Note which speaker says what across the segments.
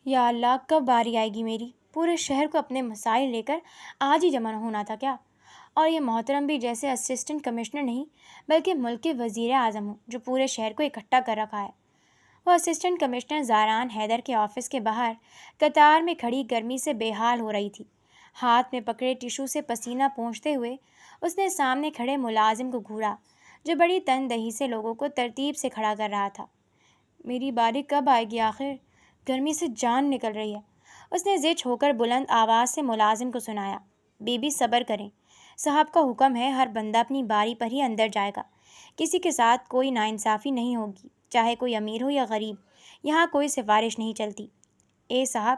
Speaker 1: یا اللہ کب باری آئے گی میری؟ پورے شہر کو اپنے مسائل لے کر آج ہی جمع ہونا تھا کیا؟ اور یہ محترم بھی جیسے اسسٹنٹ کمشنر نہیں بلکہ ملک کے وزیر اعظم ہوں جو پورے شہر کو اکٹھا کر رکھا ہے۔ وہ اسسٹنٹ کمشنر زاران حیدر کے آفس کے باہر قطار میں کھڑی گرمی سے بے حال ہو رہی تھی۔ ہاتھ میں پکڑے ٹیشو سے پسینہ پونچھتے ہوئے اس نے سامنے کھڑے ملازم کو گھورا جو بڑی تندہی سے لوگوں کو ترتیب سے کھڑا کر رہا تھا۔ میری باری کب آئے گی آخر؟ گرمی سے جان نکل رہی ہے، اس نے زچ ہو کر بلند آواز سے ملازم کو سنایا۔ بی بی صبر کریں، صاحب کا حکم ہے ہر بندہ اپنی باری پر ہی اندر جائے گا، کسی کے ساتھ کوئی ناانصافی نہیں ہوگی، چاہے کوئی امیر ہو یا غریب، یہاں کوئی سفارش نہیں چلتی۔ اے صاحب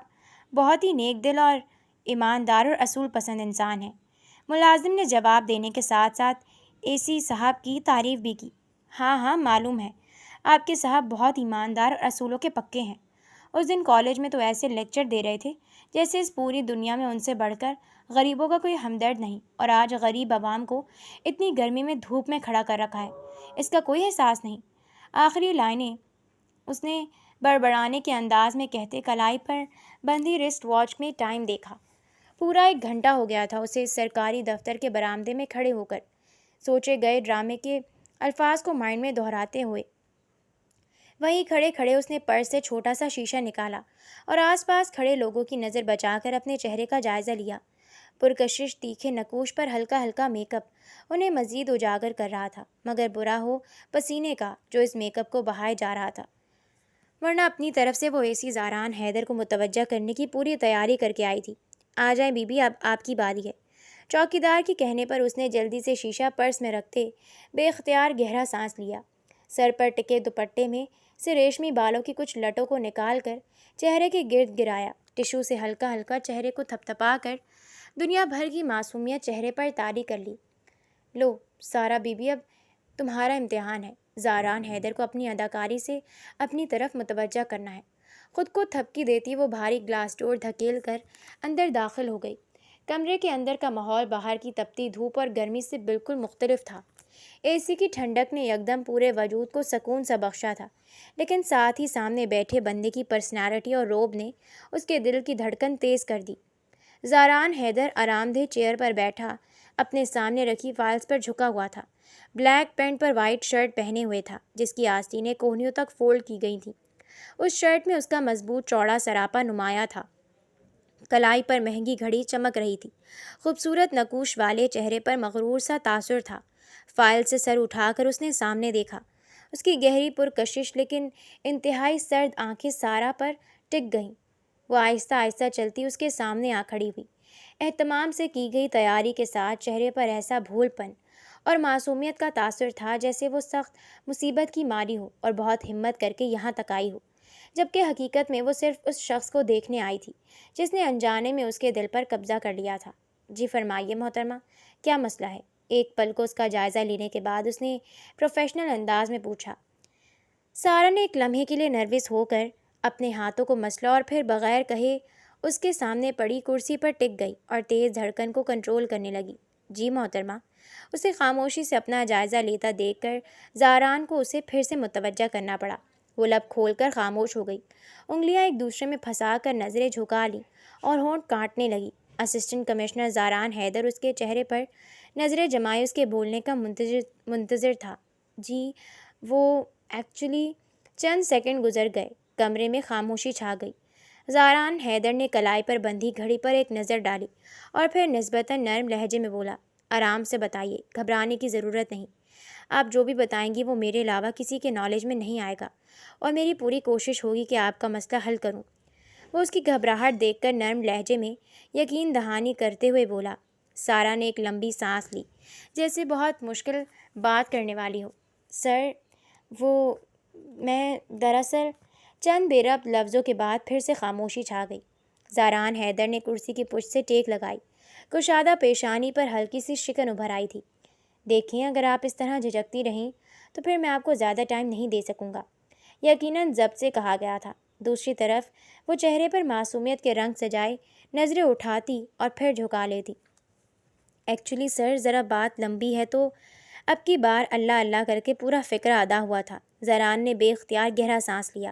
Speaker 1: بہت ہی نیک دل اور ایماندار اور اصول پسند انسان ہے، ملازم نے جواب دینے کے ساتھ ساتھ اے سی صاحب کی تعریف بھی کی۔ ہاں ہاں معلوم ہے، آپ کے صاحب بہت ایماندار اور اصولوں کے پکے ہیں۔ اس دن کالج میں تو ایسے لیکچر دے رہے تھے جیسے اس پوری دنیا میں ان سے بڑھ کر غریبوں کا کوئی ہمدرد نہیں، اور آج غریب عوام کو اتنی گرمی میں دھوپ میں کھڑا کر رکھا ہے، اس کا کوئی احساس نہیں۔ آخری لائنیں اس نے بڑبڑانے کے انداز میں کہتے کلائی پر بندھی رسٹ واچ میں ٹائم دیکھا۔ پورا 1 گھنٹہ ہو گیا تھا اسے اس سرکاری دفتر کے برآمدے میں کھڑے ہو کر سوچے گئے ڈرامے کے الفاظ کو مائنڈ میں دہراتے ہوئے۔ وہیں کھڑے کھڑے اس نے پرس سے چھوٹا سا شیشہ نکالا اور آس پاس کھڑے لوگوں کی نظر بچا کر اپنے چہرے کا جائزہ لیا۔ پرکشش تیکھے نقوش پر ہلکا ہلکا میک اپ انہیں مزید اجاگر کر رہا تھا، مگر برا ہو پسینے کا جو اس میک اپ کو بہائے جا رہا تھا، ورنہ اپنی طرف سے وہ اے سی زاران حیدر کو متوجہ کرنے کی پوری تیاری کر کے آئی تھی۔ آ جائیں بی بی، اب آپ کی باری ہے۔ چوکیدار کے کہنے پر اس نے جلدی سے شیشہ پرس میں رکھتے بے اختیار گہرا سانس لیا، سر پر ٹکے دوپٹے میں سے ریشمی بالوں کی کچھ لٹوں کو نکال کر چہرے کے گرد گرایا، ٹشو سے ہلکا ہلکا چہرے کو تھپتھپا کر دنیا بھر کی معصومیت چہرے پر طاری کر لی۔ لو سارا بی بی، اب تمہارا امتحان ہے۔ زاران حیدر کو اپنی اداکاری سے اپنی طرف متوجہ کرنا ہے۔ خود کو تھپکی دیتی وہ بھاری گلاس ڈور دھکیل کر اندر داخل ہو گئی۔ کمرے کے اندر کا ماحول باہر کی تپتی دھوپ اور گرمی سے بالکل مختلف تھا۔ اے سی کی ٹھنڈک نے یکدم پورے وجود کو سکون سا بخشا تھا، لیکن ساتھ ہی سامنے بیٹھے بندے کی پرسنالٹی اور روب نے اس کے دل کی دھڑکن تیز کر دی۔ زاران حیدر آرام دہ چیئر پر بیٹھا اپنے سامنے رکھی فائلز پر جھکا ہوا تھا۔ بلیک پینٹ پر وائٹ شرٹ پہنے ہوئے تھا جس کی آستینیں کوہنیوں تک فولڈ کی گئی تھیں۔ اس شرٹ میں اس کا مضبوط چوڑا سراپا نمایاں تھا، کلائی پر مہنگی گھڑی چمک رہی تھی، خوبصورت نقوش والے چہرے پر مغرور سا تاثر تھا۔ فائل سے سر اٹھا کر اس نے سامنے دیکھا، اس کی گہری پرکشش لیکن انتہائی سرد آنکھیں سارا پر ٹک گئیں۔ وہ آہستہ آہستہ چلتی اس کے سامنے آ کھڑی ہوئی، اہتمام سے کی گئی تیاری کے ساتھ چہرے پر ایسا بھول پن اور معصومیت کا تاثر تھا جیسے وہ سخت مصیبت کی ماری ہو اور بہت ہمت کر کے یہاں تک آئی ہو، جبکہ حقیقت میں وہ صرف اس شخص کو دیکھنے آئی تھی جس نے انجانے میں اس کے دل پر قبضہ کر لیا تھا۔ جی فرمائیے محترمہ، کیا مسئلہ ہے؟ ایک پل کو اس کا جائزہ لینے کے بعد اس نے پروفیشنل انداز میں پوچھا۔ سارا نے ایک لمحے کے لیے نروس ہو کر اپنے ہاتھوں کو مسلا اور پھر بغیر کہے اس کے سامنے پڑی کرسی پر ٹک گئی اور تیز دھڑکن کو کنٹرول کرنے لگی۔ جی محترمہ، اسے خاموشی سے اپنا جائزہ لیتا دیکھ کر زاران کو اسے پھر سے متوجہ کرنا پڑا۔ وہ لب کھول کر خاموش ہو گئی، انگلیاں ایک دوسرے میں پھنسا کر نظریں جھکا لیں اور ہونٹ کاٹنے لگی۔ اسسٹنٹ کمشنر زاران حیدر اس کے چہرے پر نظریں جمائے اس کے بولنے کا منتظر تھا۔ جی وہ ایکچولی چند سیکنڈ گزر گئے، کمرے میں خاموشی چھا گئی۔ زاران حیدر نے کلائی پر بندھی گھڑی پر ایک نظر ڈالی اور پھر نسبتاً نرم لہجے میں بولا، آرام سے بتائیے، گھبرانے کی ضرورت نہیں، آپ جو بھی بتائیں گی وہ میرے علاوہ کسی کے نالج میں نہیں آئے گا اور میری پوری کوشش ہوگی کہ آپ کا مسئلہ حل کروں۔ وہ اس کی گھبراہٹ دیکھ کر نرم لہجے میں یقین دہانی کرتے ہوئے بولا۔ سارا نے ایک لمبی سانس لی جیسے بہت مشکل بات کرنے والی ہو۔ سر وہ میں دراصل چند بے ربط لفظوں کے بعد پھر سے خاموشی چھا گئی۔ زاران حیدر نے کرسی کی پشت سے ٹیک لگائی، کشادہ پیشانی پر ہلکی سی شکن ابھر آئی تھی۔ دیکھیں اگر آپ اس طرح جھجکتی رہیں تو پھر میں آپ کو زیادہ ٹائم نہیں دے سکوں گا، یقیناً ضبط سے کہا گیا تھا۔ دوسری طرف وہ چہرے پر معصومیت کے رنگ سجائے نظریں اٹھاتی اور پھر جھکا لیتی۔ ایکچولی سر ذرا بات لمبی ہے تو اب کی بار اللہ اللہ کر کے پورا فکرہ ادا ہوا تھا۔ زاران نے بے اختیار گہرا سانس لیا۔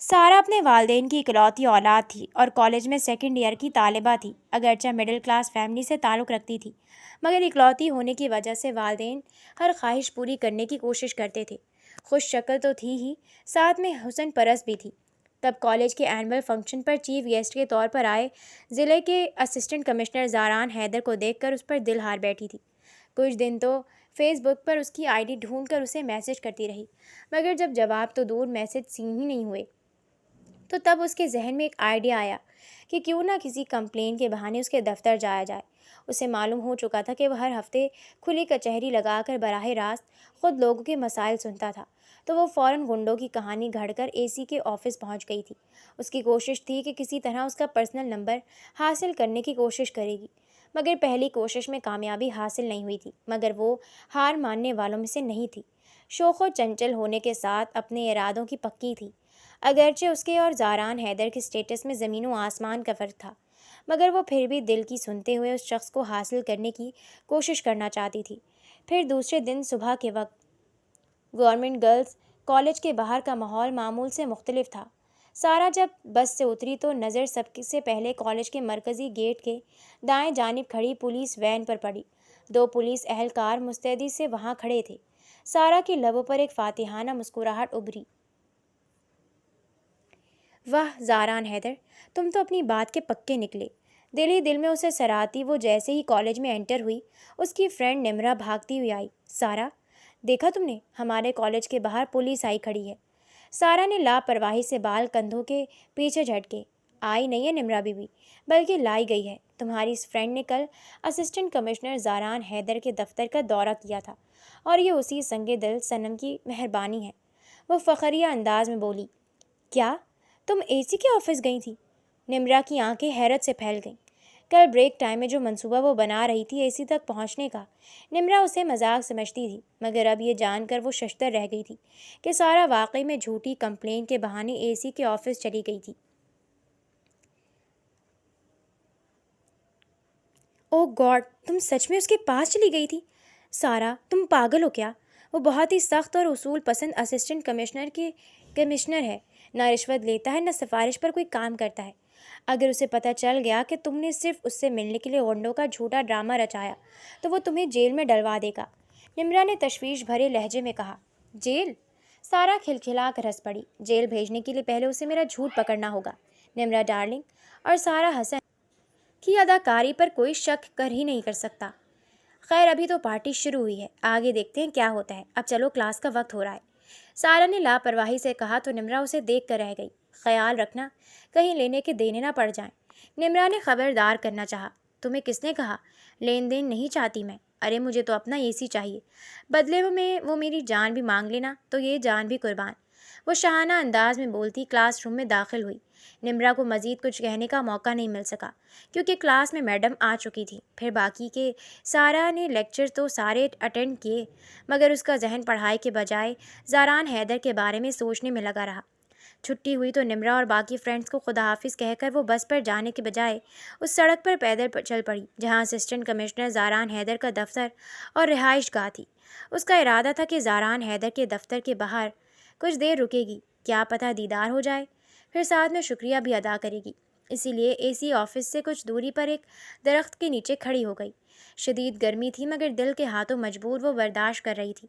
Speaker 1: سارا اپنے والدین کی اکلوتی اولاد تھی اور کالج میں سیکنڈ ایئر کی طالبہ تھی۔ اگرچہ مڈل کلاس فیملی سے تعلق رکھتی تھی، مگر اکلوتی ہونے کی وجہ سے والدین ہر خواہش پوری کرنے کی کوشش کرتے تھے۔ خوش شکل تو تھی ہی، ساتھ میں حسن پرست بھی تھی۔ تب کالج کے اینول فنکشن پر چیف گیسٹ کے طور پر آئے ضلع کے اسسٹنٹ کمشنر زاران حیدر کو دیکھ کر اس پر دل ہار بیٹھی تھی۔ کچھ دن تو فیس بک پر اس کی آئی ڈی ڈھونڈ کر اسے میسج کرتی رہی، مگر جب جواب تو دور میسج سین ہی نہیں ہوئے تو تب اس کے ذہن میں ایک آئیڈیا آیا کہ کیوں نہ کسی کمپلین کے بہانے اس کے دفتر جایا جائے۔ اسے معلوم ہو چکا تھا کہ وہ ہر ہفتے کھلی کچہری لگا کر براہ راست خود لوگوں کے مسائل سنتا تھا، تو وہ فوراً گنڈوں کی کہانی گھڑ کر اے سی کے آفس پہنچ گئی تھی۔ اس کی کوشش تھی کہ کسی طرح اس کا پرسنل نمبر حاصل کرنے کی کوشش کرے گی، مگر پہلی کوشش میں کامیابی حاصل نہیں ہوئی تھی۔ مگر وہ ہار ماننے والوں میں سے نہیں تھی، شوخ و چنچل ہونے کے ساتھ اپنے ارادوں کی پکی تھی۔ اگرچہ اس کے اور زاران حیدر کے اسٹیٹس میں زمین و آسمان کا فرق تھا، مگر وہ پھر بھی دل کی سنتے ہوئے اس شخص کو حاصل کرنے کی کوشش کرنا چاہتی تھی۔ پھر دوسرے دن صبح کے وقت گورنمنٹ گرلز کالج کے باہر کا ماحول معمول سے مختلف تھا۔ سارا جب بس سے اتری تو نظر سب سے پہلے کالج کے مرکزی گیٹ کے دائیں جانب کھڑی پولیس وین پر پڑی۔ 2 پولیس اہلکار مستعدی سے وہاں کھڑے تھے۔ سارا کے لبوں پر ایک فاتحانہ مسکراہٹ ابھری۔ واہ زاران حیدر، تم تو اپنی بات کے پکے نکلے۔ دل ہی دل میں اسے سراہتی وہ جیسے ہی کالج میں انٹر ہوئی، اس کی فرینڈ نمرا بھاگتی ہوئی آئی۔ سارا، دیکھا تم نے، ہمارے کالج کے باہر پولیس آئی کھڑی ہے۔ سارا نے لاپرواہی سے بال کندھوں کے پیچھے جھٹکے۔ آئی نہیں ہے نمرا بیوی، بلکہ لائی گئی ہے۔ تمہاری اس فرینڈ نے کل اسسٹنٹ کمشنر زاران حیدر کے دفتر کا دورہ کیا تھا، اور یہ اسی سنگ دل صنم کی مہربانی ہے۔ وہ فخریہ انداز میں بولی۔ کیا تم اے سی کے آفس گئی تھی؟ نمرا کی آنکھیں حیرت سے پھیل گئیں۔ کل بریک ٹائم میں جو منصوبہ وہ بنا رہی تھی اے سی تک پہنچنے کا، نمرا اسے مذاق سمجھتی تھی، مگر اب یہ جان کر وہ ششدر رہ گئی تھی کہ سارا واقعی میں جھوٹی کمپلین کے بہانے اے سی کے آفس چلی گئی تھی۔ او گاڈ، تم سچ میں اس کے پاس چلی گئی تھی؟ سارا، تم پاگل ہو کیا؟ وہ بہت ہی سخت اور اصول پسند اسسٹنٹ کمشنر ہے، نہ رشوت لیتا ہے، نہ سفارش پر کوئی کام کرتا ہے۔ اگر اسے پتہ چل گیا کہ تم نے صرف اس سے ملنے کے لیے غنڈوں کا جھوٹا ڈرامہ رچایا تو وہ تمہیں جیل میں ڈلوا دے گا۔ نمرا نے تشویش بھرے لہجے میں کہا۔ جیل؟ سارا کھلکھلا کر ہنس پڑی۔ جیل بھیجنے کے لیے پہلے اسے میرا جھوٹ پکڑنا ہوگا، نمرا ڈارلنگ۔ اور سارا حسن کی اداکاری پر کوئی شک کر ہی نہیں سکتا۔ خیر، ابھی تو پارٹی شروع ہوئی ہے، آگے دیکھتے ہیں کیا ہوتا ہے۔ اب چلو، کلاس کا وقت ہو رہا ہے۔ سارا نے لاپرواہی سے کہا تو نمرا اسے دیکھ کر رہ گئی۔ خیال رکھنا کہیں لینے کے دینے نہ پڑ جائیں۔ نمرا نے خبردار کرنا چاہا۔ تمہیں کس نے کہا؟ لین دین نہیں چاہتی میں۔ ارے مجھے تو اپنا اے سی چاہیے، بدلے میں وہ میری جان بھی مانگ لینا تو یہ جان بھی قربان۔ وہ شاہانہ انداز میں بولتی کلاس روم میں داخل ہوئی۔ نمرا کو مزید کچھ کہنے کا موقع نہیں مل سکا، کیونکہ کلاس میں میڈم آ چکی تھی۔ پھر باقی کے سارا نے لیکچر تو سارے اٹینڈ کیے، مگر اس کا ذہن پڑھائی کے بجائے زاران حیدر کے بارے میں سوچنے میں لگا رہا۔ چھٹی ہوئی تو نمرا اور باقی فرینڈز کو خدا حافظ کہہ کر وہ بس پر جانے کے بجائے اس سڑک پر پیدل چل پڑی جہاں اسسٹنٹ کمشنر زاران حیدر کا دفتر اور رہائش گاہ تھی۔ اس کا ارادہ تھا کہ زاران حیدر کے دفتر کے باہر کچھ دیر رکے گی، کیا پتہ دیدار ہو جائے، پھر ساتھ میں شکریہ بھی ادا کرے گی۔ اسی لیے اے سی آفس سے کچھ دوری پر ایک درخت کے نیچے کھڑی ہو گئی۔ شدید گرمی تھی، مگر دل کے ہاتھوں مجبور وہ برداشت کر رہی تھی۔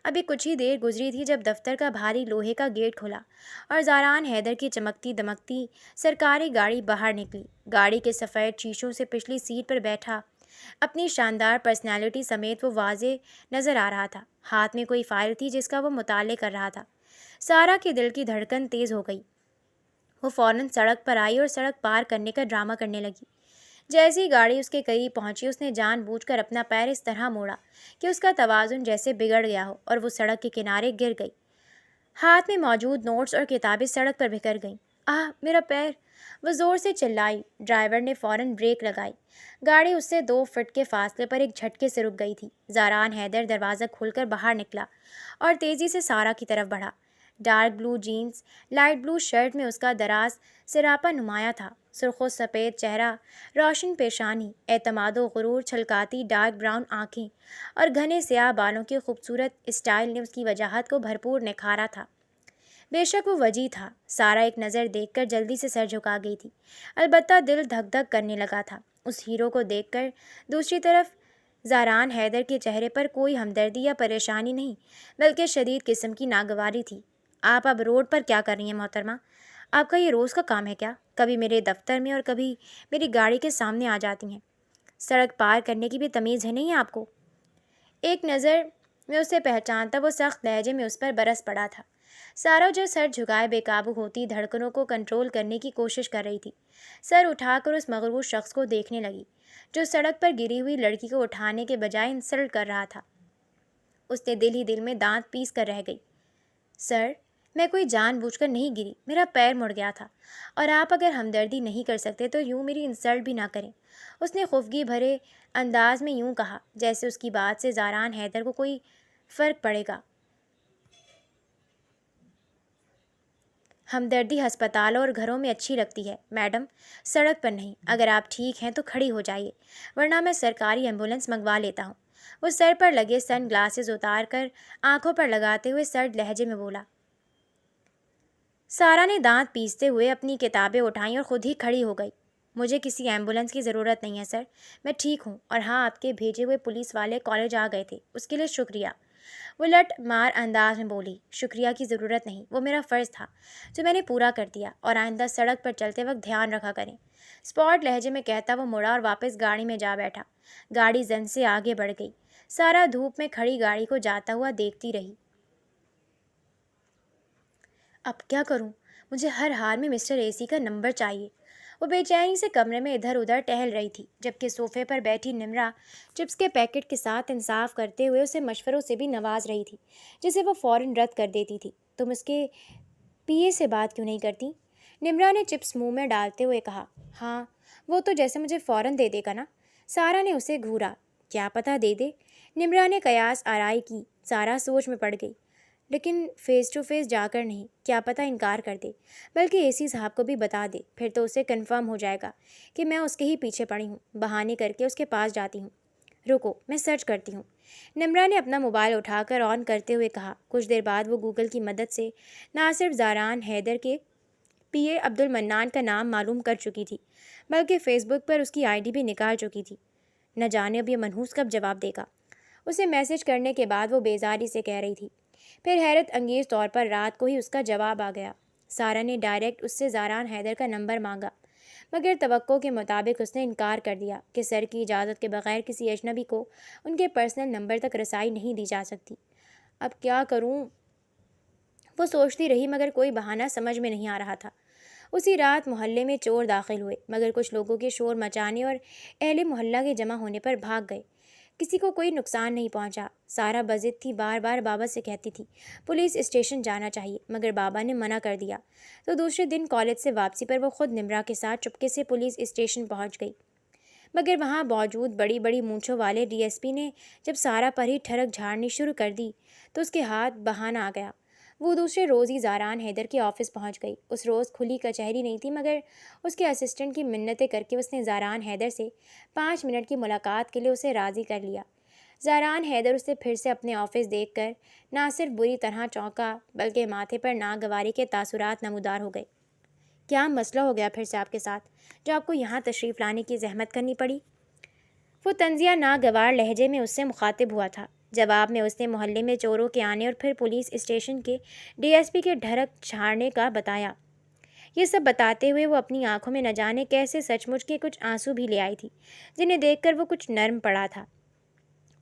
Speaker 1: ابھی کچھ ہی دیر گزری تھی جب دفتر کا بھاری لوہے کا گیٹ کھلا اور زاران حیدر کی چمکتی دمکتی سرکاری گاڑی باہر نکلی۔ گاڑی کے سفید شیشوں سے پچھلی سیٹ پر بیٹھا اپنی شاندار پرسنالٹی سمیت وہ واضح نظر آ رہا تھا۔ ہاتھ میں کوئی فائل تھی جس کا وہ مطالعہ کر رہا تھا۔ سارا کے دل کی دھڑکن تیز ہو گئی۔ وہ فوراً سڑک پر آئی اور سڑک پار کرنے کا ڈرامہ کرنے لگی۔ جیسے ہی گاڑی اس کے قریب پہنچی اس نے جان بوجھ کر اپنا پیر اس طرح موڑا کہ اس کا توازن جیسے بگڑ گیا ہو اور وہ سڑک کے کنارے گر گئی۔ ہاتھ میں موجود نوٹس اور کتابیں سڑک پر بکھر گئیں۔ آہ میرا پیر! وہ زور سے چلائی۔ ڈرائیور نے فوراً بریک لگائی۔ گاڑی اس سے 2 فٹ کے فاصلے پر ایک جھٹکے سے رک گئی تھی۔ زاران حیدر دروازہ کھول کر باہر نکلا اور تیزی سے سارا کی طرف بڑھا۔ Dark blue jeans, light blue shirt میں اس کا دراز سراپا نمایاں تھا۔ سرخ و سفید چہرہ، روشن پیشانی، اعتماد و غرور چھلکاتی ڈارک براؤن آنکھیں اور گھنے سیاہ بالوں کے خوبصورت اسٹائل نے اس کی وجاہت کو بھرپور نکھارا تھا۔ بے شک وہ وجہ تھا۔ سارا ایک نظر دیکھ کر جلدی سے سر جھکا گئی تھی، البتہ دل دھک دھک کرنے لگا تھا اس ہیرو کو دیکھ کر۔ دوسری طرف زاران حیدر کے چہرے پر کوئی ہمدردی یا پریشانی نہیں، بلکہ شدید قسم کی ناگواری تھی۔ آپ اب روڈ پر کیا کر رہی ہیں محترمہ؟ آپ کا یہ روز کا کام ہے کیا؟ کبھی میرے دفتر میں اور کبھی میری گاڑی کے سامنے آ جاتی ہیں۔ سڑک پار کرنے کی بھی تمیز ہے نہیں آپ کو؟ ایک نظر میں اسے پہچانتا وہ سخت لہجے میں اس پر برس پڑا تھا۔ سارا جو سر جھکائے بے قابو ہوتی دھڑکنوں کو کنٹرول کرنے کی کوشش کر رہی تھی، سر اٹھا کر اس مغرور شخص کو دیکھنے لگی جو سڑک پر گری ہوئی لڑکی کو اٹھانے کے بجائے انسلٹ کر رہا تھا۔ اس نے دل ہی دل میں دانت پیس کر رہ گئی۔ سر، میں کوئی جان بوجھ کر نہیں گری، میرا پیر مڑ گیا تھا، اور آپ اگر ہمدردی نہیں کر سکتے تو یوں میری انسلٹ بھی نہ کریں۔ اس نے خفگی بھرے انداز میں یوں کہا جیسے اس کی بات سے زاران حیدر کو کوئی فرق پڑے گا۔ ہمدردی ہسپتالوں اور گھروں میں اچھی لگتی ہے میڈم، سڑک پر نہیں۔ اگر آپ ٹھیک ہیں تو کھڑی ہو جائیے، ورنہ میں سرکاری ایمبولینس منگوا لیتا ہوں۔ وہ سر پر لگے سن گلاسز اتار کر آنکھوں پر لگاتے ہوئے سرد لہجے میں بولا۔ سارا نے دانت پیستے ہوئے اپنی کتابیں اٹھائیں اور خود ہی کھڑی ہو گئی۔ مجھے کسی ایمبولینس کی ضرورت نہیں ہے سر، میں ٹھیک ہوں، اور ہاں، آپ کے بھیجے ہوئے پولیس والے کالج آ گئے تھے، اس کے لیے شکریہ۔ وہ لٹ مار انداز میں بولی۔ شکریہ کی ضرورت نہیں، وہ میرا فرض تھا جو میں نے پورا کر دیا، اور آئندہ سڑک پر چلتے وقت دھیان رکھا کریں۔ اسپاٹ لہجے میں کہتا وہ مڑا اور واپس گاڑی میں جا بیٹھا۔ گاڑی زن سے آگے بڑھ گئی۔ سارا دھوپ میں کھڑی گاڑی کو جاتا ہوا دیکھتی رہی۔ اب کیا کروں؟ مجھے ہر حال میں مسٹر اے سی کا نمبر چاہیے۔ وہ بے چینی سے کمرے میں ادھر ادھر ٹہل رہی تھی، جبکہ صوفے پر بیٹھی نمرا چپس کے پیکٹ کے ساتھ انصاف کرتے ہوئے اسے مشوروں سے بھی نواز رہی تھی، جسے وہ فوراً رد کر دیتی تھی۔ تم اس کے پی اے سے بات کیوں نہیں کرتی؟ نمرا نے چپس منہ میں ڈالتے ہوئے کہا۔ ہاں، وہ تو جیسے مجھے فوراً دے دے گا نا۔ سارا نے اسے گھورا۔ کیا پتہ دے دے؟ نمرا نے قیاس آرائی کی۔ سارا سوچ میں پڑ گئی۔ لیکن فیس ٹو فیس جا کر نہیں، کیا پتہ انکار کر دے، بلکہ اے سی صاحب کو بھی بتا دے، پھر تو اسے کنفرم ہو جائے گا کہ میں اس کے ہی پیچھے پڑی ہوں۔ بہانے کر کے اس کے پاس جاتی ہوں۔ رکو، میں سرچ کرتی ہوں۔ نمرا نے اپنا موبائل اٹھا کر آن کرتے ہوئے کہا۔ کچھ دیر بعد وہ گوگل کی مدد سے نہ صرف زاران حیدر کے پی اے عبد المنان کا نام معلوم کر چکی تھی، بلکہ فیس بک پر اس کی آئی ڈی بھی نکال چکی تھی۔ نہ جانے اب یہ منحوس کب جواب دے گا؟ اسے میسج کرنے کے بعد وہ بیزاری سے کہہ رہی تھی۔ پھر حیرت انگیز طور پر رات کو ہی اس کا جواب آ گیا۔ سارا نے ڈائریکٹ اس سے زاران حیدر کا نمبر مانگا، مگر توقع کے مطابق اس نے انکار کر دیا کہ سر کی اجازت کے بغیر کسی اجنبی کو ان کے پرسنل نمبر تک رسائی نہیں دی جا سکتی۔ اب کیا کروں؟ وہ سوچتی رہی، مگر کوئی بہانہ سمجھ میں نہیں آ رہا تھا۔ اسی رات محلے میں چور داخل ہوئے، مگر کچھ لوگوں کے شور مچانے اور اہل محلہ کے جمع ہونے پر بھاگ گئے۔ کسی کو کوئی نقصان نہیں پہنچا۔ سارا بضد تھی، بار بار بابا سے کہتی تھی پولیس اسٹیشن جانا چاہیے، مگر بابا نے منع کر دیا۔ تو دوسرے دن کالج سے واپسی پر وہ خود نمرا کے ساتھ چپکے سے پولیس اسٹیشن پہنچ گئی، مگر وہاں موجود بڑی بڑی مونچھوں والے ڈی ایس پی نے جب سارا پر ہی ٹھڑک جھاڑنی شروع کر دی تو اس کے ہاتھ بہانہ آ گیا۔ وہ دوسرے روز ہی زاران حیدر کے آفس پہنچ گئی۔ اس روز کھلی کچہری نہیں تھی، مگر اس کے اسسٹنٹ کی منتیں کر کے اس نے زاران حیدر سے 5 منٹ کی ملاقات کے لیے اسے راضی کر لیا۔ زاران حیدر اسے پھر سے اپنے آفس دیکھ کر نہ صرف بری طرح چونکا، بلکہ ماتھے پر ناگواری کے تاثرات نمودار ہو گئے۔ کیا مسئلہ ہو گیا پھر سے آپ کے ساتھ، جو آپ کو یہاں تشریف لانے کی زحمت کرنی پڑی؟ وہ طنزیہ ناگوار لہجے میں اس سے مخاطب ہوا تھا۔ جواب میں اس نے محلے میں چوروں کے آنے اور پھر پولیس اسٹیشن کے ڈی ایس پی کے ڈھڑک جھاڑنے کا بتایا۔ یہ سب بتاتے ہوئے وہ اپنی آنکھوں میں نہ جانے کیسے سچ مچ کے کچھ آنسو بھی لے آئی تھی، جنہیں دیکھ کر وہ کچھ نرم پڑا تھا،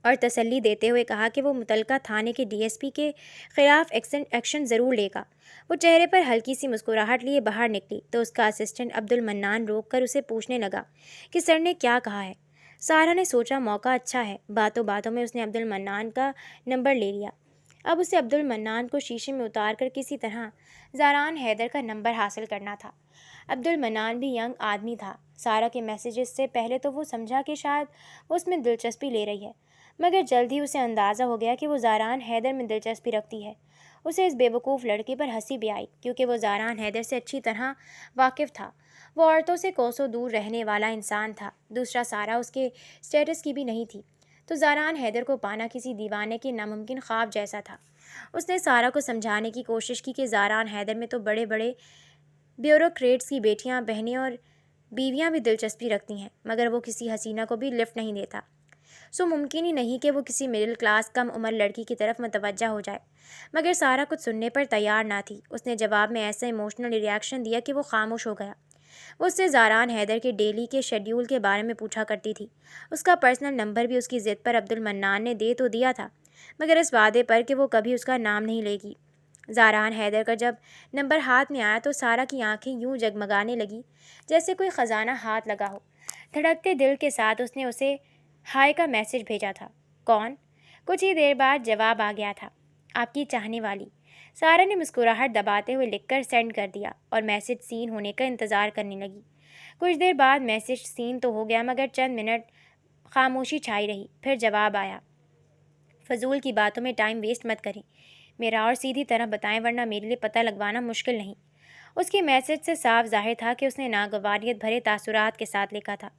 Speaker 1: اور تسلی دیتے ہوئے کہا کہ وہ متعلقہ تھانے کے ڈی ایس پی کے خلاف ایکشن ضرور لے گا۔ وہ چہرے پر ہلکی سی مسکراہٹ لیے باہر نکلی تو اس کا اسسٹنٹ عبد المنان روک کر اسے پوچھنے لگا کہ سر نے کیا کہا ہے۔ سارا نے سوچا موقع اچھا ہے، باتوں باتوں میں اس نے عبد المنان کا نمبر لے لیا۔ اب اسے عبد المنان کو شیشے میں اتار کر کسی طرح زاران حیدر کا نمبر حاصل کرنا تھا۔ عبد المنان بھی ینگ آدمی تھا۔ سارا کے میسیجز سے پہلے تو وہ سمجھا کہ شاید وہ اس میں دلچسپی لے رہی ہے، مگر جلد ہی اسے اندازہ ہو گیا کہ وہ زاران حیدر میں دلچسپی رکھتی ہے۔ اسے اس بیوقوف لڑکی پر ہنسی بھی آئی، کیونکہ وہ زاران حیدر سے اچھی طرح واقف تھا۔ وہ عورتوں سے کوسوں دور رہنے والا انسان تھا۔ دوسرا، سارا اس کے اسٹیٹس کی بھی نہیں تھی، تو زاران حیدر کو پانا کسی دیوانے کے ناممکن خواب جیسا تھا۔ اس نے سارہ کو سمجھانے کی کوشش کی کہ زاران حیدر میں تو بڑے بڑے بیوروکریٹس کی بیٹیاں، بہنیں اور بیویاں بھی دلچسپی رکھتی ہیں، مگر وہ کسی حسینہ کو بھی لفٹ نہیں دیتا، سو ممکن ہی نہیں کہ وہ کسی مڈل کلاس کم عمر لڑکی کی طرف متوجہ ہو جائے۔ مگر سارہ کچھ سننے پر تیار نہ تھی۔ اس نے جواب میں ایسا ایموشنل ریاکشن دیا کہ وہ خاموش ہو گیا۔ وہ اس سے زاران حیدر کے ڈیلی کے شیڈیول کے بارے میں پوچھا کرتی تھی۔ اس کا پرسنل نمبر بھی اس کی ضد پر عبد المنان نے دے تو دیا تھا، مگر اس وعدے پر کہ وہ کبھی اس کا نام نہیں لے گی۔ زاران حیدر کا جب نمبر ہاتھ میں آیا تو سارہ کی آنکھیں یوں جگمگانے لگی جیسے کوئی خزانہ ہاتھ لگا ہو۔ دھڑکتے دل کے ساتھ اس نے اسے ہائے کا میسج بھیجا تھا۔ کون؟ کچھ ہی دیر بعد جواب آ گیا تھا، آپ کی چاہنے والی۔ سارہ نے مسکراہٹ دباتے ہوئے لکھ کر سینڈ کر دیا اور میسج سین ہونے کا انتظار کرنے لگی۔ کچھ دیر بعد میسج سین تو ہو گیا، مگر چند منٹ خاموشی چھائی رہی۔ پھر جواب آیا، فضول کی باتوں میں ٹائم ویسٹ مت کریں، میرا اور سیدھی طرح بتائیں ورنہ میرے لیے پتہ لگوانا مشکل نہیں۔ اس کے میسج سے صاف ظاہر تھا کہ اس نے ناگواریت بھرے تاثرات کے ساتھ لکھا تھا۔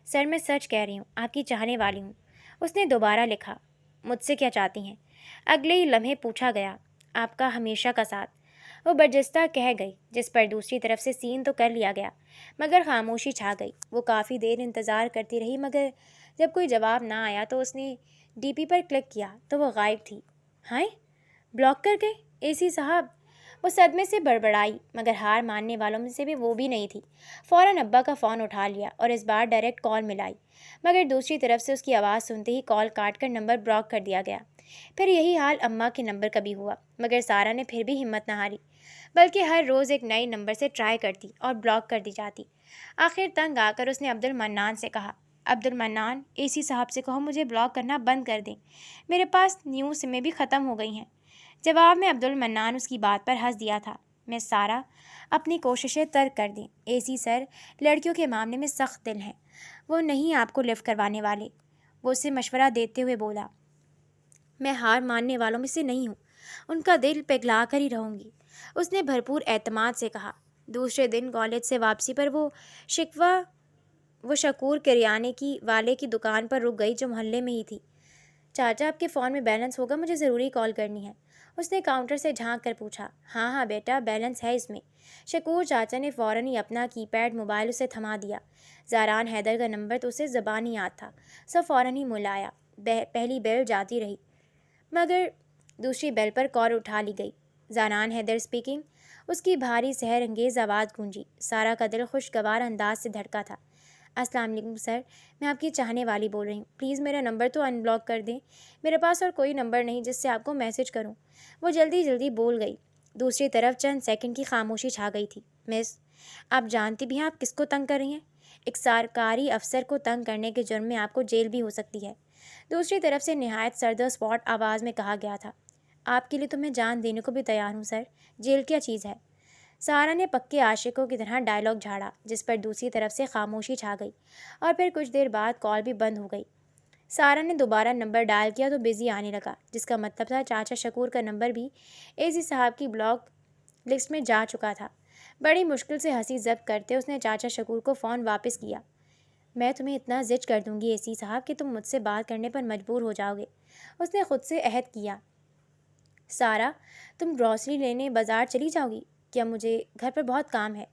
Speaker 1: سر میں سچ کہہ رہی ہوں، آپ کی چاہنے والی ہوں۔ اس نے دوبارہ لکھا، مجھ سے کیا چاہتی ہیں؟ اگلے ہی لمحے پوچھا گیا، آپ کا ہمیشہ کا ساتھ۔ وہ برجستہ کہہ گئی، جس پر دوسری طرف سے سین تو کر لیا گیا، مگر خاموشی چھا گئی۔ وہ کافی دیر انتظار کرتی رہی، مگر جب کوئی جواب نہ آیا تو اس نے ڈی پی پر کلک کیا تو وہ غائب تھی۔ ہائے، بلاک کر گئے اے سی صاحب؟ وہ صدمے سے بڑبڑائی، مگر ہار ماننے والوں میں سے بھی وہ بھی نہیں تھی۔ فوراً ابا کا فون اٹھا لیا اور اس بار ڈائریکٹ کال ملائی، مگر دوسری طرف سے اس کی آواز سنتے ہی کال کاٹ کر نمبر بلاک کر دیا گیا۔ پھر یہی حال اماں کے نمبر کا بھی ہوا، مگر سارہ نے پھر بھی ہمت نہ ہاری، بلکہ ہر روز ایک نئے نمبر سے ٹرائی کرتی اور بلاک کر دی جاتی۔ آخر تنگ آ کر اس نے عبد المنان سے کہا، عبد المنان، اے سی صاحب سے کہو مجھے بلاک کرنا بند کر دیں، میرے پاس نیو سمیں بھی ختم ہو گئی ہیں۔ جواب میں عبد المنان اس کی بات پر ہنس دیا تھا، میں سارہ اپنی کوششیں ترک کر دیں، اے سی سر لڑکیوں کے معاملے میں سخت دل ہیں، وہ نہیں آپ کو لفٹ کروانے والے۔ وہ اسے مشورہ دیتے ہوئے بولا، میں ہار ماننے والوں میں سے نہیں ہوں، ان کا دل پگھلا کر ہی رہوں گی۔ اس نے بھرپور اعتماد سے کہا۔ دوسرے دن کالج سے واپسی پر وہ شکور کریانے کی والے کی دکان پر رک گئی جو محلے میں ہی تھی۔ چاچا، آپ کے فون میں بیلنس ہوگا، مجھے ضروری کال کرنی ہے۔ اس نے کاؤنٹر سے جھانک کر پوچھا۔ ہاں ہاں بیٹا، بیلنس ہے اس میں۔ شکور چاچا نے فوراً ہی اپنا کی پیڈ موبائل اسے تھما دیا۔ زاران حیدر کا نمبر تو اسے زبانی یاد تھا، سب فوراً ہی ملایا۔ پہلی بیل جاتی رہی، مگر دوسری بیل پر کال اٹھا لی گئی۔ زاران حیدر اسپیکنگ۔ اس کی بھاری سحر انگیز آواز گونجی۔ سارہ کا دل خوشگوار انداز سے دھڑکا تھا۔ السلام علیکم سر، میں آپ کی چاہنے والی بول رہی ہوں، پلیز میرا نمبر تو ان بلاک کر دیں، میرے پاس اور کوئی نمبر نہیں جس سے آپ کو میسج کروں۔ وہ جلدی جلدی بول گئی۔ دوسری طرف چند سیکنڈ کی خاموشی چھا گئی تھی۔ مس، آپ جانتی بھی ہیں آپ کس کو تنگ کر رہی ہیں؟ ایک سرکاری افسر کو تنگ کرنے کے جرم میں آپ کو جیل بھی ہو سکتی ہے۔ دوسری طرف سے نہایت سرد اسپاٹ آواز میں کہا گیا تھا۔ آپ کے لیے تو میں جان دینے کو بھی تیار ہوں سر، جیل کیا چیز ہے؟ سارہ نے پکے عاشقوں کی طرح ڈائلاگ جھاڑا، جس پر دوسری طرف سے خاموشی چھا گئی، اور پھر کچھ دیر بعد کال بھی بند ہو گئی۔ سارہ نے دوبارہ نمبر ڈائل کیا تو بزی آنے لگا، جس کا مطلب تھا چاچا شکور کا نمبر بھی اے سی صاحب کی بلاک لسٹ میں جا چکا تھا۔ بڑی مشکل سے ہنسی ضبط کرتے اس نے چاچا شکور کو فون واپس کیا۔ میں تمہیں اتنا زج کر دوں گی اے سی صاحب کہ تم مجھ سے بات کرنے پر مجبور ہو جاؤ گے، اس نے خود سے عہد کیا۔ سارہ، تم گروسری لینے بازار چلی جاؤ گی کیا؟ مجھے گھر پر بہت کام ہے۔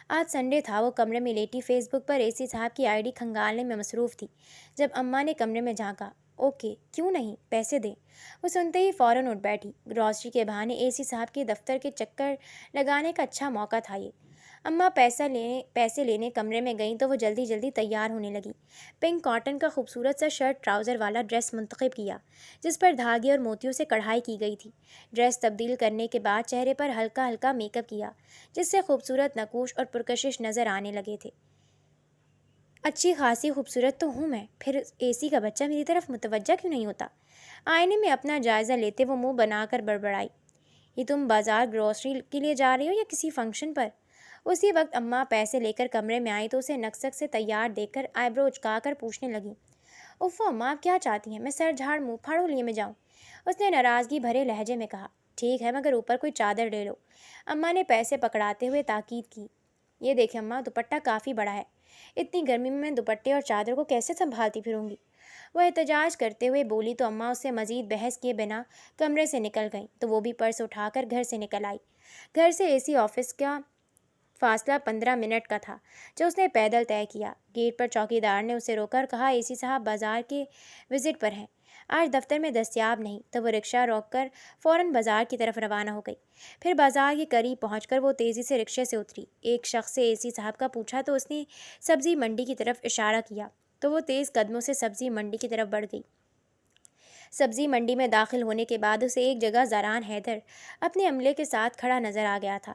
Speaker 1: آج سنڈے تھا۔ وہ کمرے میں لیٹی فیس بک پر اے سی صاحب کی آئی ڈی کھنگالنے میں مصروف تھی جب اماں نے کمرے میں جھانکا۔ اوکے، کیوں نہیں، پیسے دیں۔ وہ سنتے ہی فوراً اٹھ بیٹھی۔ گروسری کے بہانے اے سی صاحب کے دفتر کے چکر لگانے کا اچھا موقع تھا یہ۔ اماں پیسے لینے کمرے میں گئیں تو وہ جلدی جلدی تیار ہونے لگی۔ پنک کاٹن کا خوبصورت سا شرٹ ٹراؤزر والا ڈریس منتخب کیا، جس پر دھاگے اور موتیوں سے کڑھائی کی گئی تھی۔ ڈریس تبدیل کرنے کے بعد چہرے پر ہلکا ہلکا میک اپ کیا، جس سے خوبصورت نقوش اور پرکشش نظر آنے لگے تھے۔ اچھی خاصی خوبصورت تو ہوں میں، پھر اے سی کا بچہ میری طرف متوجہ کیوں نہیں ہوتا؟ آئینے میں اپنا جائزہ لیتے وہ منہ بنا کر بڑبڑائی۔ یہ تم بازار گروسری کے لیے جا رہی ہو یا کسی فنکشن پر؟ اسی وقت اماں پیسے لے کر کمرے میں آئی تو اسے نکسک سے تیار دیکھ کر آئی برو اچکا کر پوچھنے لگی، اوفو اماں، آپ کیا چاہتی ہیں؟ میں سر جھاڑ منہ پھاڑوں لیے میں جاؤں؟ اس نے ناراضگی بھرے لہجے میں کہا، ٹھیک ہے، مگر اوپر کوئی چادر لے لو۔ اماں نے پیسے پکڑاتے ہوئے تاکید کی۔ یہ دیکھیں اماں، دوپٹہ کافی بڑا ہے، اتنی گرمی میں دوپٹے اور چادر کو کیسے سنبھالتی پھروں گی؟ وہ احتجاج کرتے ہوئے بولی تو اماں اس سے مزید بحث کیے بنا کمرے سے نکل گئیں تو وہ بھی پرس اٹھا کر گھر سے نکل آئی۔ گھر سے AC آفس کا فاصلہ 15 منٹ کا تھا جو اس نے پیدل طے کیا۔ گیٹ پر چوکی دار نے اسے روک کر کہا AC صاحب بازار کے وزٹ پر ہیں، آج دفتر میں دستیاب نہیں، تو وہ رکشہ روک کر فوراً بازار کی طرف روانہ ہو گئی۔ پھر بازار کے قریب پہنچ کر وہ تیزی سے رکشے سے اتری۔ ایک شخص سے AC صاحب کا پوچھا تو اس نے سبزی منڈی کی طرف اشارہ کیا تو وہ تیز قدموں سے سبزی منڈی کی طرف بڑھ گئی۔ سبزی منڈی میں داخل ہونے کے بعد اسے ایک جگہ زاران حیدر اپنے عملے کے ساتھ کھڑا نظر آ گیا تھا۔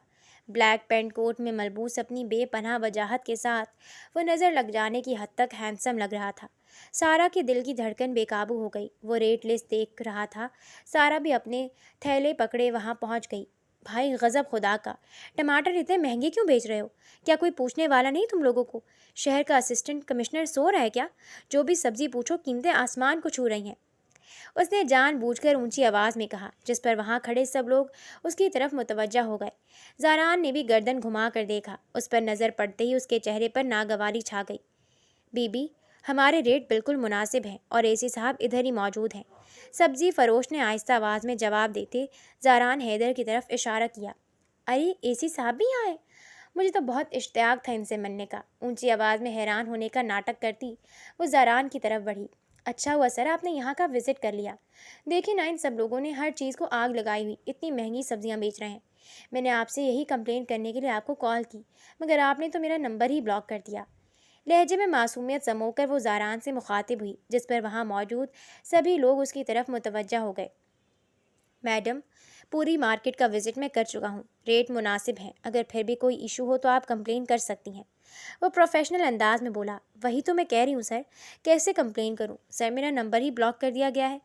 Speaker 1: بلیک پینٹ کوٹ میں ملبوس اپنی بے پناہ وجاہت کے ساتھ وہ نظر لگ جانے کی حد تک ہینڈسم لگ رہا تھا۔ سارا کے دل کی دھڑکن بے قابو ہو گئی۔ وہ ریٹ لسٹ دیکھ رہا تھا۔ سارا بھی اپنے تھیلے پکڑے وہاں پہنچ گئی۔ بھائی غضب خدا کا، ٹماٹر اتنے مہنگے کیوں بیچ رہے ہو؟ کیا کوئی پوچھنے والا نہیں تم لوگوں کو؟ شہر کا اسسٹنٹ کمشنر سو رہا ہے کیا؟ جو بھی سبزی پوچھو قیمتیں آسمان کو چھو رہی ہیں، اس نے جان بوجھ کر اونچی آواز میں کہا، جس پر وہاں کھڑے سب لوگ اس کی طرف متوجہ ہو گئے۔ زاران نے بھی گردن گھما کر دیکھا۔ اس پر نظر پڑتے ہی اس کے چہرے پر ناگواری چھا گئی۔ بی بی، ہمارے ریٹ بالکل مناسب ہیں اور AC صاحب ادھر ہی موجود ہیں، سبزی فروش نے آہستہ آواز میں جواب دیتے زاران حیدر کی طرف اشارہ کیا۔ ارے AC صاحب بھی آئے؟ مجھے تو بہت اشتیاق تھا ان سے ملنے کا۔ اونچی آواز میں حیران ہونے کا ناٹک کرتی وہ زاران کی طرف بڑھی۔ اچھا ہوا سر آپ نے یہاں کا وزٹ کر لیا۔ دیکھیں نا، ان سب لوگوں نے ہر چیز کو آگ لگائی ہوئی اتنی مہنگی سبزیاں بیچ رہے ہیں۔ میں نے آپ سے یہی کمپلین کرنے کے لیے آپ کو کال کی، مگر آپ نے تو میرا نمبر ہی بلاک کر دیا۔ لہجے میں معصومیت سمو کر وہ زاران سے مخاطب ہوئی، جس پر وہاں موجود سبھی لوگ اس کی طرف متوجہ ہو گئے۔ میڈم، پوری مارکیٹ کا وزٹ میں کر چکا ہوں، ریٹ مناسب ہیں، اگر پھر بھی کوئی ایشو ہو تو آپ کمپلین کر سکتی ہیں۔ وہ پروفیشنل انداز میں بولا۔ وہی تو میں کہہ رہی ہوں سر، کیسے کمپلین کروں؟ سر میرا نمبر ہی بلاک کر دیا گیا ہے۔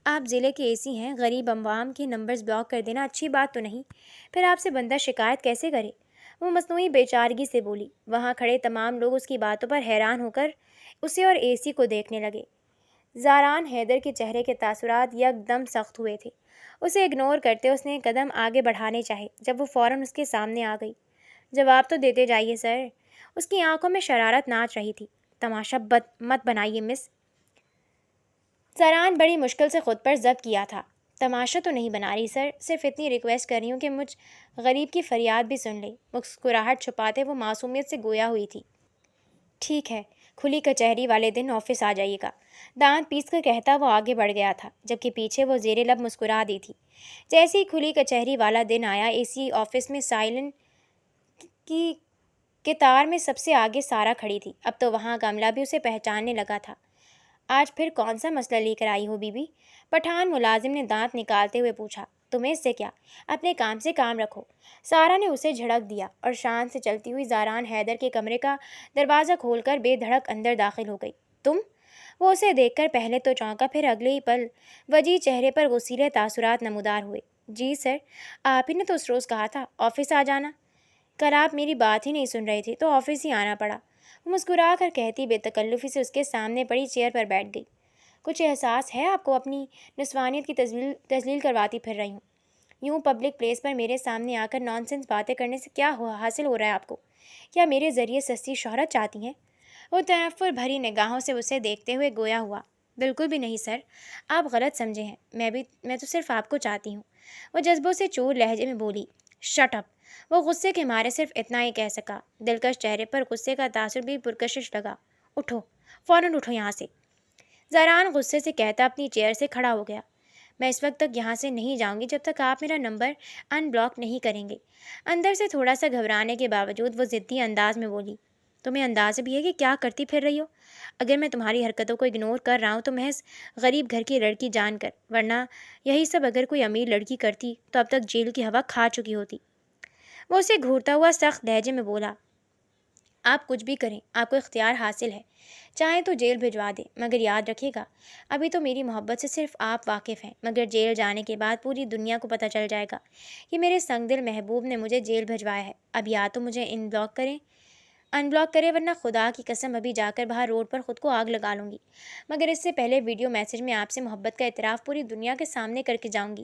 Speaker 1: آپ ضلع کے AC ہیں، غریب عوام کے نمبرز بلاک کر دینا اچھی بات تو نہیں، پھر آپ سے بندہ شکایت کیسے کرے؟ وہ مصنوعی بے چارگی سے بولی۔ وہاں کھڑے تمام لوگ اس کی باتوں پر حیران ہو کر اسے اور AC کو دیکھنے لگے۔ زاران حیدر کے چہرے کے تاثرات یک دم سخت ہوئے تھے۔ اسے اگنور کرتے اس نے قدم آگے بڑھانے چاہے جب وہ فوراً اس کے سامنے آ گئی۔ جواب تو دیتے جائیے سر۔ اس کی آنکھوں میں شرارت ناچ رہی تھی۔ تماشا مت بنائیے مس۔ زاران بڑی مشکل سے خود پر ضبط کیا تھا۔ تماشا تو نہیں بنا رہی سر، صرف اتنی ریکویسٹ کر رہی ہوں کہ مجھ غریب کی فریاد بھی سن لے۔ مسکراہٹ چھپاتے وہ معصومیت سے گویا ہوئی تھی۔ ٹھیک ہے، کھلی کچہری والے دن آفس آ جائیے گا، دانت پیس کر کہتا وہ آگے بڑھ گیا تھا، جبکہ پیچھے وہ زیر لب مسکرا دی تھی۔ جیسے ہی کھلی کچہری والا دن آیا، AC آفس میں سائلن کی قطار میں سب سے آگے سارا کھڑی تھی۔ اب تو وہاں کا عملہ بھی اسے پہچاننے لگا تھا۔ آج پھر کون سا مسئلہ لے کر آئی ہو بی بی؟ پٹھان ملازم نے دانت نکالتے ہوئے پوچھا۔ تمہیں اس سے کیا؟ اپنے کام سے کام رکھو۔ سارا نے اسے جھڑک دیا اور شان سے چلتی ہوئی زاران حیدر کے کمرے کا دروازہ کھول کر بے دھڑک اندر داخل ہو گئی۔ تم؟ وہ اسے دیکھ کر پہلے تو چونکا، پھر اگلے ہی پل وجیح چہرے پر غصیلے تاثرات نمودار ہوئے۔ جی سر، آپ ہی نے تو اس روز کہا تھا آفس آ جانا۔ کل آپ میری بات ہی نہیں سن رہے تھے تو آفس ہی آنا پڑا، وہ مسکرا کر کہتی بے تکلفی سے اس کے سامنے پڑی چیئر پر بیٹھ گئی۔ کچھ احساس ہے آپ کو؟ اپنی نسوانیت کی تذلیل کرواتی پھر رہی ہوں۔ یوں پبلک پلیس پر میرے سامنے آ کر نانسنس باتیں کرنے سے کیا حاصل ہو رہا ہے آپ کو؟ کیا میرے ذریعے سستی شہرت چاہتی ہیں؟ وہ تنفر بھری نگاہوں سے اسے دیکھتے ہوئے گویا ہوا۔ بالکل بھی نہیں سر، آپ غلط سمجھے ہیں، میں تو صرف آپ کو چاہتی ہوں، وہ جذبوں سے چور لہجے میں بولی۔ Shut up! وہ غصے کے مارے صرف اتنا ہی کہہ سکا۔ دلکش چہرے پر غصے کا تاثر بھی پرکشش لگا۔ اٹھو، فوراً اٹھو یہاں سے! زاران غصے سے کہتا اپنی چیئر سے کھڑا ہو گیا۔ میں اس وقت تک یہاں سے نہیں جاؤں گی جب تک آپ میرا نمبر ان بلاک نہیں کریں گے۔ اندر سے تھوڑا سا گھبرانے کے باوجود وہ ضدی انداز میں بولی۔ تمہیں اندازہ بھی ہے کہ کیا کرتی پھر رہی ہو؟ اگر میں تمہاری حرکتوں کو اگنور کر رہا ہوں تو محض غریب گھر کی لڑکی جان کر، ورنہ یہی سب اگر کوئی امیر لڑکی کرتی تو اب تک جیل کی ہوا کھا چکی ہوتی۔ وہ اسے گھورتا ہوا سخت لہجے میں بولا۔ آپ کچھ بھی کریں، آپ کو اختیار حاصل ہے، چاہیں تو جیل بھجوا دیں، مگر یاد رکھیے گا ابھی تو میری محبت سے صرف آپ واقف ہیں، مگر جیل جانے کے بعد پوری دنیا کو پتہ چل جائے گا کہ میرے سنگ دل محبوب نے مجھے جیل بھجوایا ہے۔ اب یا تو مجھے ان بلاک کرے ورنہ خدا کی قسم ابھی جا کر باہر روڈ پر خود کو آگ لگا لوں گی، مگر اس سے پہلے ویڈیو میسج میں آپ سے محبت کا اعتراف پوری دنیا کے سامنے کر کے جاؤں گی،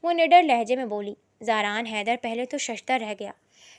Speaker 1: وہ نڈر لہجے میں بولی۔ زاران حیدر پہلے تو ششدر رہ گیا،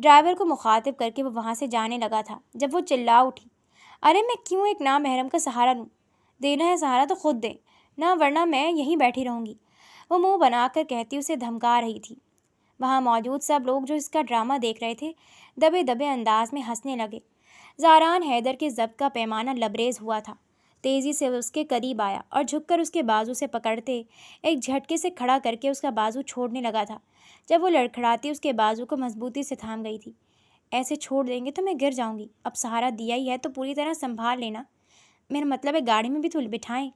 Speaker 1: ڈرائیور کو مخاطب کر کے وہ وہاں سے جانے لگا تھا جب وہ چلا اٹھی، ارے میں کیوں ایک نامحرم کا سہارا لوں؟ دینا ہے سہارا تو خود دے، نہ ورنہ میں یہیں بیٹھی رہوں گی، وہ منہ بنا کر کہتی اسے دھمکا رہی تھی۔ وہاں موجود سب لوگ جو اس کا ڈرامہ دیکھ رہے تھے دبے دبے انداز میں ہنسنے لگے۔ زاران حیدر کے ضبط کا پیمانہ لبریز ہوا تھا، تیزی سے اس کے قریب آیا اور جھک کر اس کے بازو سے پکڑتے ایک جھٹکے سے کھڑا کر کے اس کا بازو چھوڑنے لگا تھا جب وہ لڑکھڑاتی اس کے بازو کو مضبوطی سے تھام گئی تھی۔ ایسے چھوڑ دیں گے تو میں گر جاؤں گی، اب سہارا دیا ہی ہے تو پوری طرح سنبھال لینا، میرا مطلب ہے گاڑی میں بھی تو بٹھائیں۔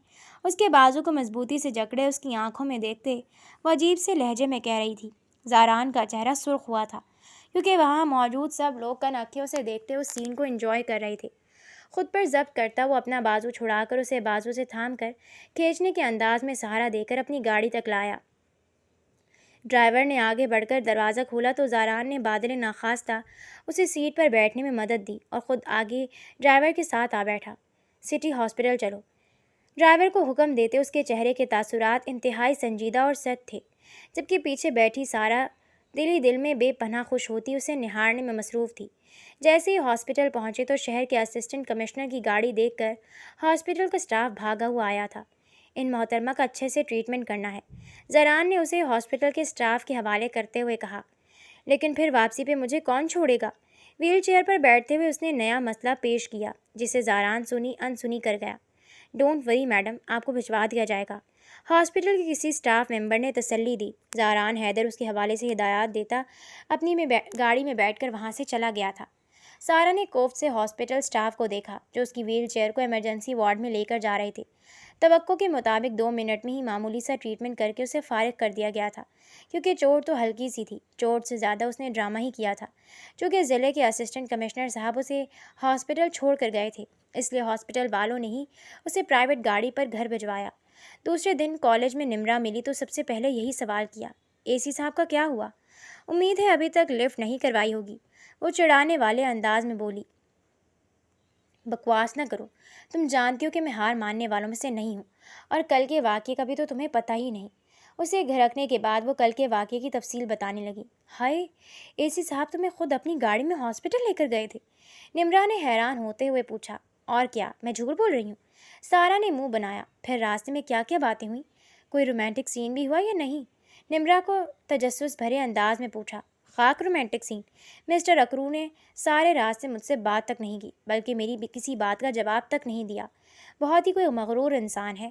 Speaker 1: اس کے بازو کو مضبوطی سے جکڑے اس کی آنکھوں میں دیکھتے وہ عجیب سے لہجے میں کہہ رہی تھی۔ زاران کا چہرہ سرخ ہوا تھا کیونکہ وہاں موجود سب لوگ کن آنکھوں سے دیکھتے اس سین کو انجوائے کر رہے تھے۔ خود پر ضبط کرتا وہ اپنا بازو چھڑا کر اسے بازو سے تھام کر کھینچنے کے انداز میں سہارا دے کر اپنی گاڑی تک لایا۔ ڈرائیور نے آگے بڑھ کر دروازہ کھولا تو زاران نے بادل ناخواستہ اسے سیٹ پر بیٹھنے میں مدد دی اور خود آگے ڈرائیور کے ساتھ آ بیٹھا۔ سٹی ہاسپٹل چلو، ڈرائیور کو حکم دیتے اس کے چہرے کے تاثرات انتہائی سنجیدہ اور سخت تھے، جبکہ پیچھے بیٹھی سارا دل ہی دل میں بے پناہ خوش ہوتی اسے نہارنے میں مصروف تھی۔ جیسے ہی ہاسپٹل پہنچے تو شہر کے اسسٹنٹ کمشنر کی گاڑی دیکھ کر ہاسپٹل کا اسٹاف بھاگا ہوا آیا تھا۔ ان محترمہ کا اچھے سے ٹریٹمنٹ کرنا ہے، زاران نے اسے ہاسپٹل کے اسٹاف کے حوالے کرتے ہوئے کہا۔ لیکن پھر واپسی پہ مجھے کون چھوڑے گا؟ ویل چیئر پر بیٹھتے ہوئے اس نے نیا مسئلہ پیش کیا جسے زاران سنی انسنی کر گیا۔ ڈونٹ وری میڈم، آپ کو بھجوا دیا جائے گا، ہاسپٹل کے کسی اسٹاف ممبر نے تسلی دی۔ زاران حیدر اس کے حوالے سے ہدایات دیتا اپنی گاڑی میں بیٹھ کر وہاں سے چلا گیا تھا۔ سارا نے کوفت سے ہاسپٹل اسٹاف کو دیکھا جو اس کی ویل چیئر کو ایمرجنسی وارڈ میں لے کر جا رہے تھے۔ توقع کے مطابق 2 منٹ میں ہی معمولی سا ٹریٹمنٹ کر کے اسے فارغ کر دیا گیا تھا، کیونکہ چوٹ تو ہلکی سی تھی، چوٹ سے زیادہ اس نے ڈرامہ ہی کیا تھا۔ چونکہ ضلع کے اسسٹنٹ کمشنر صاحب اسے ہاسپٹل چھوڑ کر گئے تھے، اس لیے ہاسپٹل والوں نے ہی اسے پرائیویٹ گاڑی پر گھر بھجوایا۔ دوسرے دن کالج میں نمرا ملی تو سب سے پہلے یہی سوال کیا، اے سی صاحب کا کیا ہوا؟ امید ہے ابھی تک لفٹ نہیں کروائی ہوگی، وہ چڑھانے والے انداز میں بولی۔ بکواس نہ کرو، تم جانتی ہو کہ میں ہار ماننے والوں میں سے نہیں ہوں، اور کل کے واقعے کا بھی تو تمہیں پتہ ہی نہیں۔ اسے گھر رکھنے کے بعد وہ کل کے واقعے کی تفصیل بتانے لگی۔ ہائے، اے سی صاحب تمہیں خود اپنی گاڑی میں ہاسپٹل لے کر گئے تھے؟ نمرا نے حیران ہوتے ہوئے پوچھا۔ اور کیا، میں جھوٹ بول رہی ہوں؟ سارا نے منہ بنایا۔ پھر راستے میں کیا کیا باتیں ہوئیں؟ کوئی رومانٹک سین بھی ہوا یا نہیں؟ نمرا کو تجسس بھرے انداز میں پوچھا۔ خاک رومانٹک سین، مسٹر اکرو نے سارے راستے مجھ سے بات تک نہیں کی، بلکہ میری کسی بات کا جواب تک نہیں دیا۔ بہت ہی کوئی مغرور انسان ہے،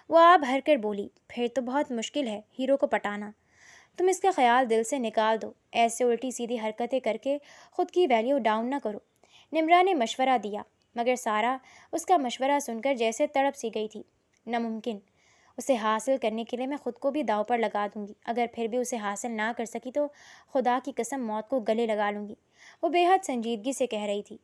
Speaker 1: وہ آپ بھر کر بولی۔ پھر تو بہت مشکل ہے ہیرو کو پٹانا، تم اس کا خیال دل سے نکال دو، ایسے الٹی سیدھی حرکتیں کر کے خود کی ویلیو ڈاؤن نہ کرو، نمرا نے مشورہ دیا۔ مگر سارا اس کا مشورہ سن کر جیسے تڑپ سی گئی تھی۔ ناممکن، اسے حاصل کرنے کے لیے میں خود کو بھی داؤ پر لگا دوں گی، اگر پھر بھی اسے حاصل نہ کر سکی تو خدا کی قسم موت کو گلے لگا لوں گی، وہ بے حد سنجیدگی سے کہہ رہی تھی۔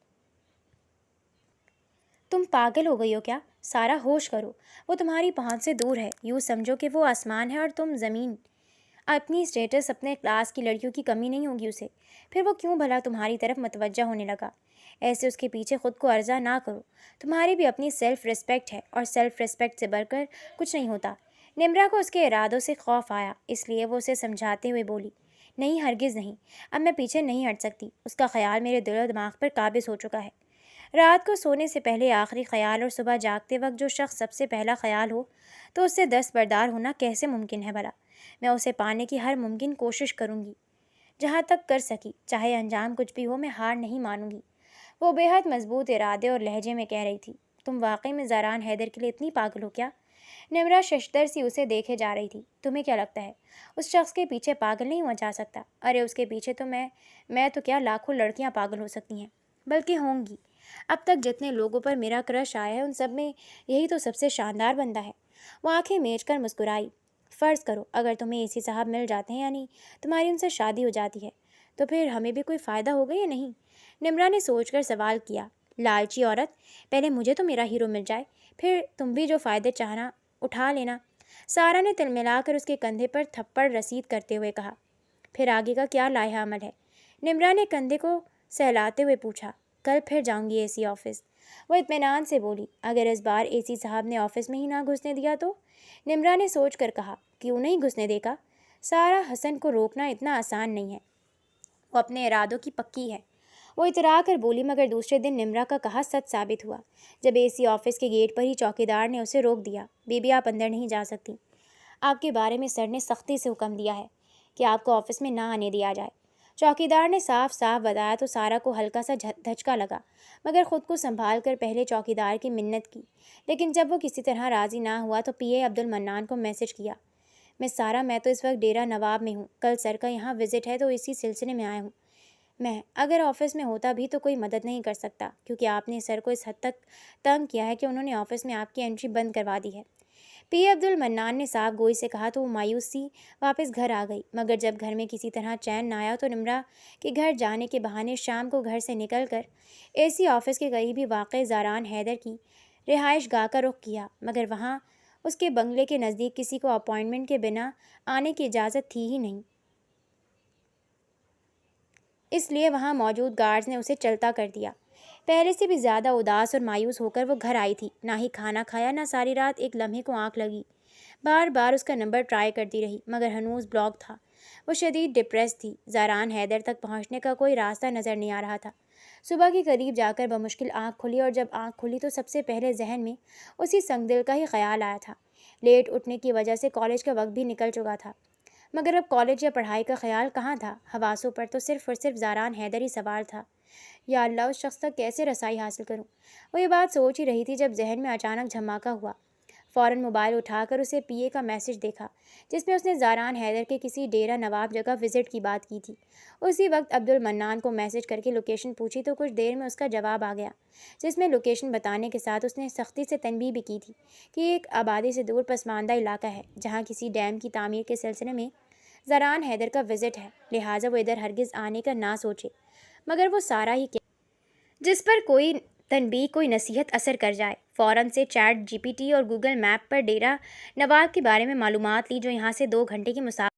Speaker 1: تم پاگل ہو گئی ہو کیا؟ سارا، ہوش کرو، وہ تمہاری پہنچ سے دور ہے، یوں سمجھو کہ وہ آسمان ہے اور تم زمین۔ اپنی اسٹیٹس اپنے کلاس کی لڑکیوں کی کمی نہیں ہوگی اسے، پھر وہ کیوں بھلا تمہاری طرف متوجہ ہونے لگا؟ ایسے اس کے پیچھے خود کو ارزا نہ کرو، تمہاری بھی اپنی سیلف رسپیکٹ ہے، اور سیلف رسپیکٹ سے بڑھ کر کچھ نہیں ہوتا۔ نمرا کو اس کے ارادوں سے خوف آیا، اس لیے وہ اسے سمجھاتے ہوئے بولی۔ نہیں، ہرگز نہیں، اب میں پیچھے نہیں ہٹ سکتی، اس کا خیال میرے دل و دماغ پر قابض ہو چکا ہے۔ رات کو سونے سے پہلے آخری خیال اور صبح جاگتے وقت جو شخص سب سے پہلا خیال ہو تو اس سے دستبردار ہونا کیسے ممکن ہے بھلا؟ میں اسے پانے کی ہر ممکن کوشش کروں گی، جہاں تک کر سکی، چاہے انجام کچھ بھی ہو میں ہار نہیں مانوں گی، وہ بے حد مضبوط ارادے اور لہجے میں کہہ رہی تھی۔ تم واقعی میں زاران حیدر کے لیے اتنی پاگل ہو کیا؟ نمرا ششدر سی اسے دیکھے جا رہی تھی۔ تمہیں کیا لگتا ہے اس شخص کے پیچھے پاگل نہیں ہوا جا سکتا؟ ارے اس کے پیچھے تو میں تو کیا لاکھوں لڑکیاں پاگل ہو سکتی ہیں، بلکہ ہوں گی۔ اب تک جتنے لوگوں پر میرا کرش آیا ہے ان سب میں یہی تو سب سے شاندار بندہ ہے۔ وہ آنکھیں میچ کر مسکرائی۔ فرض کرو اگر تمہیں اسی صاحب مل جاتے ہیں، یعنی تمہاری ان سے شادی ہو جاتی ہے، تو پھر ہمیں بھی کوئی فائدہ ہوگا یا نہیں؟ نمرا نے سوچ کر سوال کیا۔ لالچی عورت، پہلے مجھے تو میرا ہیرو مل جائے، پھر تم بھی جو فائدے چاہنا اٹھا لینا۔ سارا نے تلملا کر اس کے کندھے پر تھپڑ رسید کرتے ہوئے کہا۔ پھر آگے کا کیا لائحہ عمل ہے؟ نمرا نے کندھے کو سہلاتے ہوئے پوچھا۔ کل پھر جاؤں گی اے سی آفس، وہ اطمینان سے بولی۔ اگر اس بار اے سی صاحب نے آفس میں ہی نہ گھسنے دیا تو؟ نمرا نے سوچ کر کہا۔ کیوں نہیں گھسنے دے گا؟ سارا، حسن کو روکنا اتنا آسان نہیں ہے، وہ اپنے ارادوں کی پکی ہے۔ وہ اترا کر بولی، مگر دوسرے دن نمرا کا کہا سچ ثابت ہوا جب اے سی آفس کے گیٹ پر ہی چوکیدار نے اسے روک دیا۔ بی بی آپ اندر نہیں جا سکتی، آپ کے بارے میں سر نے سختی سے حکم دیا ہے کہ آپ کو آفس میں نہ آنے دیا جائے۔ چوکیدار نے صاف صاف بتایا تو سارا کو ہلکا سا دھچکا لگا، مگر خود کو سنبھال کر پہلے چوکیدار کی منت کی، لیکن جب وہ کسی طرح راضی نہ ہوا تو پی اے عبد المنان کو میسج کیا، میں تو اس وقت ڈیرہ نواب میں ہوں، کل سر کا یہاں وزٹ ہے تو اسی سلسلے میں آیا ہوں۔ میں اگر آفس میں ہوتا بھی تو کوئی مدد نہیں کر سکتا، کیونکہ آپ نے سر کو اس حد تک تنگ کیا ہے کہ انہوں نے آفس میں آپ کی انٹری بند کروا دی ہے۔ پی اے عبد المنان نے صاف گوئی سے کہا تو وہ مایوس سی واپس گھر آ گئی، مگر جب گھر میں کسی طرح چین نہ آیا تو نمرا کے گھر جانے کے بہانے شام کو گھر سے نکل کر اے سی آفس کے قریب ہی واقع زاران حیدر کی رہائش گاہ کا رخ کیا، مگر وہاں اس کے بنگلے کے نزدیک کسی کو اپائنٹمنٹ کے بنا آنے کی اجازت تھی ہی نہیں، اس لیے وہاں موجود گارڈز نے اسے چلتا کر دیا۔ پہلے سے بھی زیادہ اداس اور مایوس ہو کر وہ گھر آئی تھی، نہ ہی کھانا کھایا، نہ ساری رات ایک لمحے کو آنکھ لگی۔ بار بار اس کا نمبر ٹرائی کرتی رہی، مگر ہنوز بلاک تھا۔ وہ شدید ڈپریس تھی۔ زاران حیدر تک پہنچنے کا کوئی راستہ نظر نہیں آ رہا تھا۔ صبح کے قریب جا کر بمشکل آنکھ کھلی، اور جب آنکھ کھلی تو سب سے پہلے ذہن میں اسی سنگ دل کا ہی خیال آیا تھا۔ لیٹ اٹھنے کی وجہ سے کالج کا وقت بھی نکل چکا تھا، مگر اب کالج یا پڑھائی کا خیال کہاں تھا؟ حواسوں پر تو صرف اور صرف زاران حیدر ہی سوار تھا۔ یا اللہ، اس شخص تک کیسے رسائی حاصل کروں؟ وہ یہ بات سوچ ہی رہی تھی جب ذہن میں اچانک جھماکا ہوا۔ فوراً موبائل اٹھا کر اسے پی اے کا میسج دیکھا، جس میں اس نے زاران حیدر کے کسی ڈیرہ نواب جگہ وزٹ کی بات کی تھی۔ اسی وقت عبد المنان کو میسج کر کے لوکیشن پوچھی تو کچھ دیر میں اس کا جواب آ گیا، جس میں لوکیشن بتانے کے ساتھ اس نے سختی سے تنبیہ بھی کی تھی کہ یہ ایک آبادی سے دور پسماندہ علاقہ ہے، جہاں کسی ڈیم کی تعمیر کے سلسلے میں زاران حیدر کا وزٹ ہے، لہٰذا وہ ادھر ہرگز آنے کا نہ سوچے۔ مگر وہ سارا ہی کیا جس پر کوئی تنبیہ، کوئی نصیحت اثر کر جائے۔ فوراً سے چیٹ جی پی ٹی اور گوگل میپ پر ڈیرہ نواب کے بارے میں معلومات لی، جو یہاں سے 2 گھنٹے کی مسافت